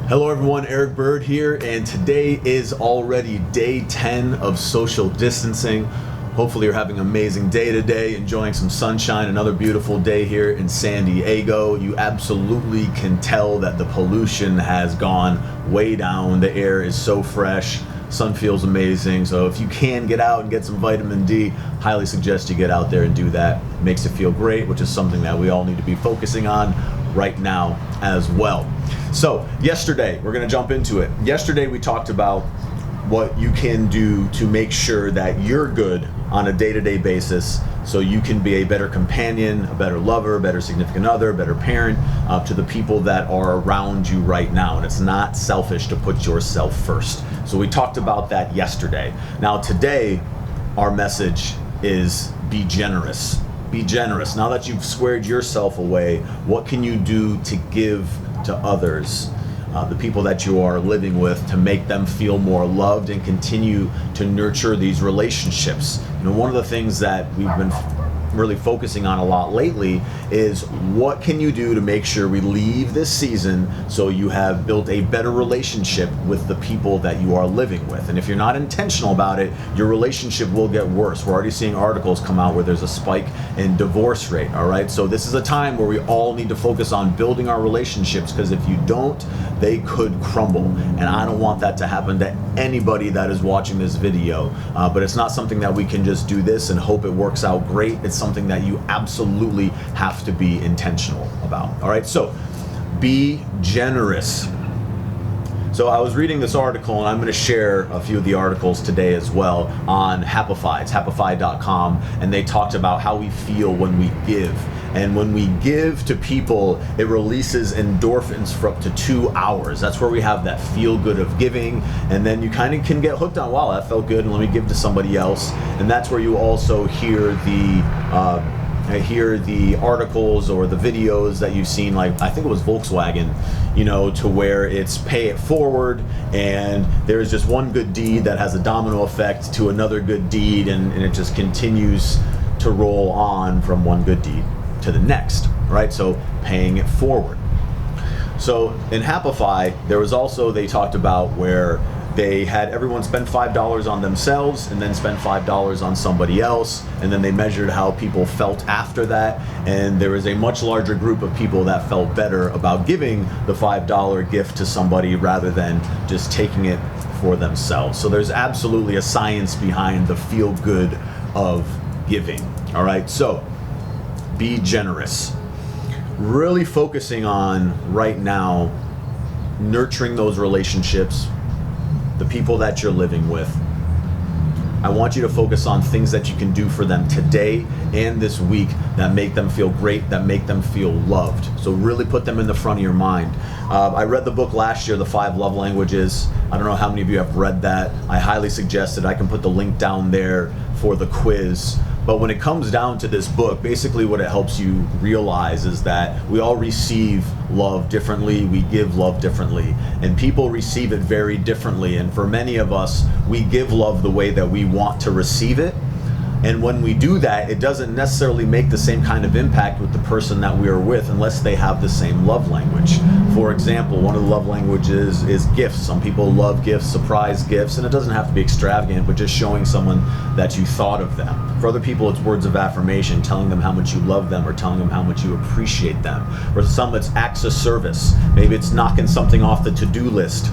Hello everyone, Eric Bird here, and today is already day 10 of social distancing. Hopefully you're having an amazing day today, enjoying some sunshine, another beautiful day here in San Diego. You absolutely can tell that the pollution has gone way down. The air is so fresh, sun feels amazing. So if you can get out and get some vitamin D, highly suggest you get out there and do that. Makes it feel great, which is something that we all need to be focusing on right now as well. So yesterday, we're going to jump into it. Yesterday we talked about what you can do to make sure that you're good on a day-to-day basis so you can be a better companion, a better lover, a better significant other, a better parent to the people that are around you right now. And it's not selfish to put yourself first. So we talked about that yesterday. Now today, our message is be generous. Be generous. Now that you've squared yourself away, what can you do to give to others, the people that you are living with, to make them feel more loved and continue to nurture these relationships? You know, one of the things that we've been really focusing on a lot lately is what can you do to make sure we leave this season so you have built a better relationship with the people that you are living with. And if you're not intentional about it, your relationship will get worse. We're already seeing articles come out where there's a spike in divorce rate, all right? So this is a time where we all need to focus on building our relationships, because if you don't, they could crumble. And I don't want that to happen to anybody that is watching this video. But it's not something that we can just do this and hope it works out great. It's something that you absolutely have to be intentional about. All right, so be generous. So I was reading this article, and I'm going to share a few of the articles today as well on Happify. It's happify.com, and they talked about how we feel when we give. And when we give to people, it releases endorphins for up to 2 hours. That's where we have that feel good of giving. And then you kind of can get hooked on, wow, that felt good, and let me give to somebody else. And that's where you also hear the articles or the videos that you've seen, like I think it was Volkswagen, you know, to where it's pay it forward, and there's just one good deed that has a domino effect to another good deed, and it just continues to roll on from one good deed to the next, right? So paying it forward. So in Happify, there was also, they talked about where they had everyone spend $5 on themselves and then spend $5 on somebody else, and then they measured how people felt after that, and there was a much larger group of people that felt better about giving the $5 gift to somebody rather than just taking it for themselves. So there's absolutely a science behind the feel good of giving. All right, so be generous. Really focusing on right now nurturing those relationships, the people that you're living with. I want you to focus on things that you can do for them today and this week that make them feel great, that make them feel loved. So really put them in the front of your mind. I read the book last year, The 5 Love Languages. I don't know how many of you have read that. I highly suggest it. I can put the link down there for the quiz. But when it comes down to this book, basically what it helps you realize is that we all receive love differently, we give love differently, and people receive it very differently. And for many of us, we give love the way that we want to receive it. And when we do that, it doesn't necessarily make the same kind of impact with the person that we are with unless they have the same love language. For example, one of the love languages is gifts. Some people love gifts, surprise gifts, and it doesn't have to be extravagant, but just showing someone that you thought of them. For other people, it's words of affirmation, telling them how much you love them or telling them how much you appreciate them. For some, it's acts of service. Maybe it's knocking something off the to-do list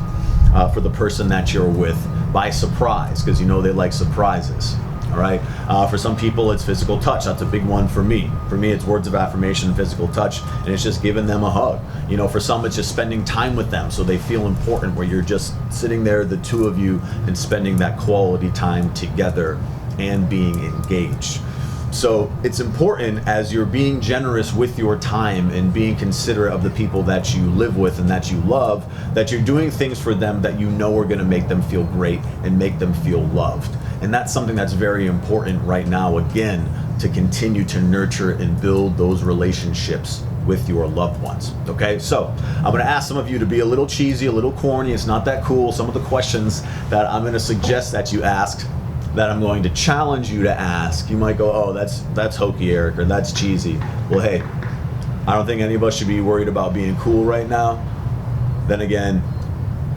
for the person that you're with by surprise, because you know they like surprises. All right. For some people, it's physical touch. That's a big one for me. For me, it's words of affirmation and physical touch, and it's just giving them a hug. You know, for some, it's just spending time with them so they feel important, where you're just sitting there, the two of you, and spending that quality time together and being engaged. So it's important, as you're being generous with your time and being considerate of the people that you live with and that you love, that you're doing things for them that you know are going to make them feel great and make them feel loved. And that's something that's very important right now, again, to continue to nurture and build those relationships with your loved ones. Okay, so I'm going to ask some of you to be a little cheesy, a little corny. It's not that cool. Some of the questions that I'm going to suggest that you ask, that I'm going to challenge you to ask, you might go, oh, that's hokey, Eric, or that's cheesy. Well, hey, I don't think any of us should be worried about being cool right now. Then again,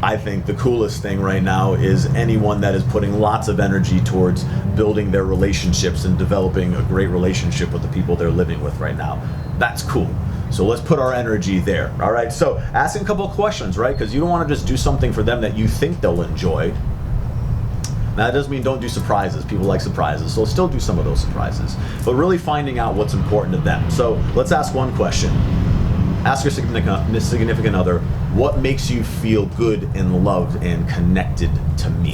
I think the coolest thing right now is anyone that is putting lots of energy towards building their relationships and developing a great relationship with the people they're living with right now. That's cool. So let's put our energy there. All right. So asking a couple of questions, right? Because you don't want to just do something for them that you think they'll enjoy. Now, that doesn't mean don't do surprises. People like surprises, so still do some of those surprises. But really finding out what's important to them. So let's ask one question. Ask your significant other, what makes you feel good and loved and connected to me?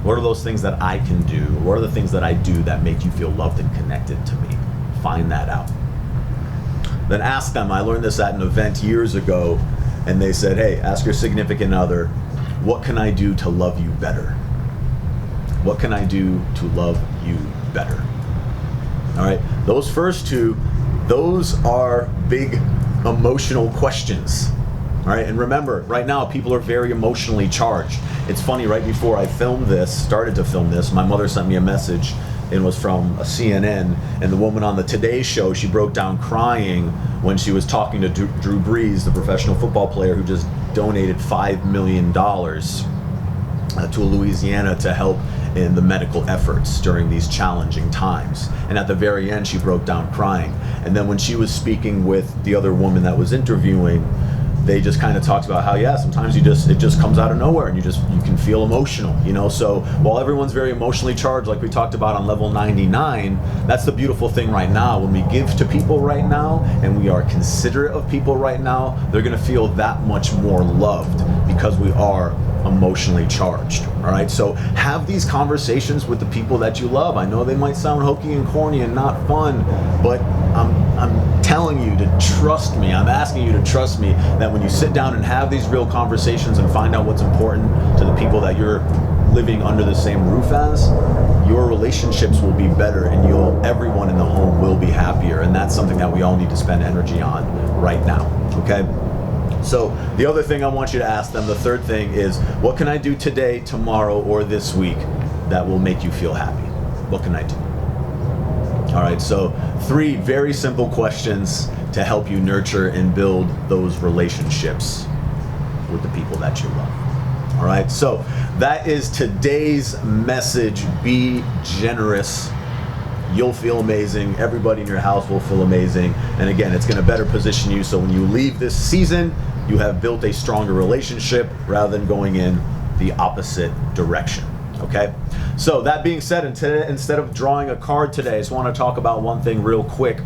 What are those things that I can do? What are the things that I do that make you feel loved and connected to me? Find that out. Then ask them, I learned this at an event years ago, and they said, hey, ask your significant other, what can I do to love you better? What can I do to love you better? All right, those first two, those are big emotional questions. All right, and remember, right now people are very emotionally charged. It's funny, right before I started to film this, my mother sent me a message. It was from a CNN, and the woman on the Today Show, she broke down crying when she was talking to Drew Brees, the professional football player who just donated $5 million to Louisiana to help in the medical efforts during these challenging times. And at the very end, she broke down crying. And then when she was speaking with the other woman that was interviewing, they just kind of talked about how, yeah, sometimes it just comes out of nowhere and you can feel emotional, you know? So while everyone's very emotionally charged, like we talked about on level 99, that's the beautiful thing right now. When we give to people right now and we are considerate of people right now, they're gonna feel that much more loved because we are emotionally charged. All right, so have these conversations with the people that you love. I know they might sound hokey and corny and not fun, but I'm telling you to trust me. I'm asking you to trust me that when you sit down and have these real conversations and find out what's important to the people that you're living under the same roof as, your relationships will be better and everyone in the home will be happier. And that's something that we all need to spend energy on right now, okay? So the other thing I want you to ask them, the third thing is, what can I do today, tomorrow, or this week that will make you feel happy? What can I do? All right, so 3 very simple questions to help you nurture and build those relationships with the people that you love. All right, so that is today's message. Be generous. You'll feel amazing. Everybody in your house will feel amazing. And again, it's going to better position you so when you leave this season, you have built a stronger relationship rather than going in the opposite direction. Okay? So that being said, instead of drawing a card today, I just want to talk about one thing real quick,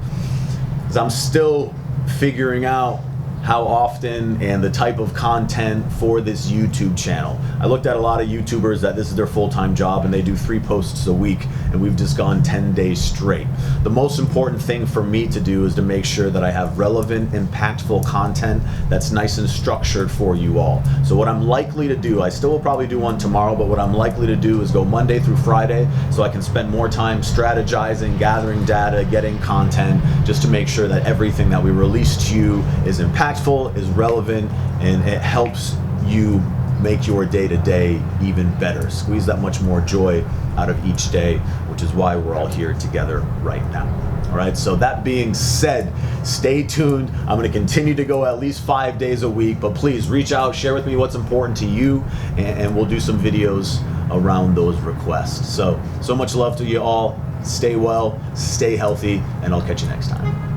because I'm still figuring out how often and the type of content for this YouTube channel. I looked at a lot of YouTubers that this is their full-time job and they do 3 posts a week, and we've just gone 10 days straight. The most important thing for me to do is to make sure that I have relevant, impactful content that's nice and structured for you all. So what I'm likely to do, I still will probably do one tomorrow, but what I'm likely to do is go Monday through Friday so I can spend more time strategizing, gathering data, getting content, just to make sure that everything that we release to you is impactful, is relevant, and it helps you make your day-to-day even better. Squeeze that much more joy out of each day, which is why we're all here together right now. All right, so that being said, stay tuned. I'm going to continue to go at least 5 days a week, but please reach out, share with me what's important to you, and we'll do some videos around those requests. So much love to you all. Stay well, stay healthy, and I'll catch you next time.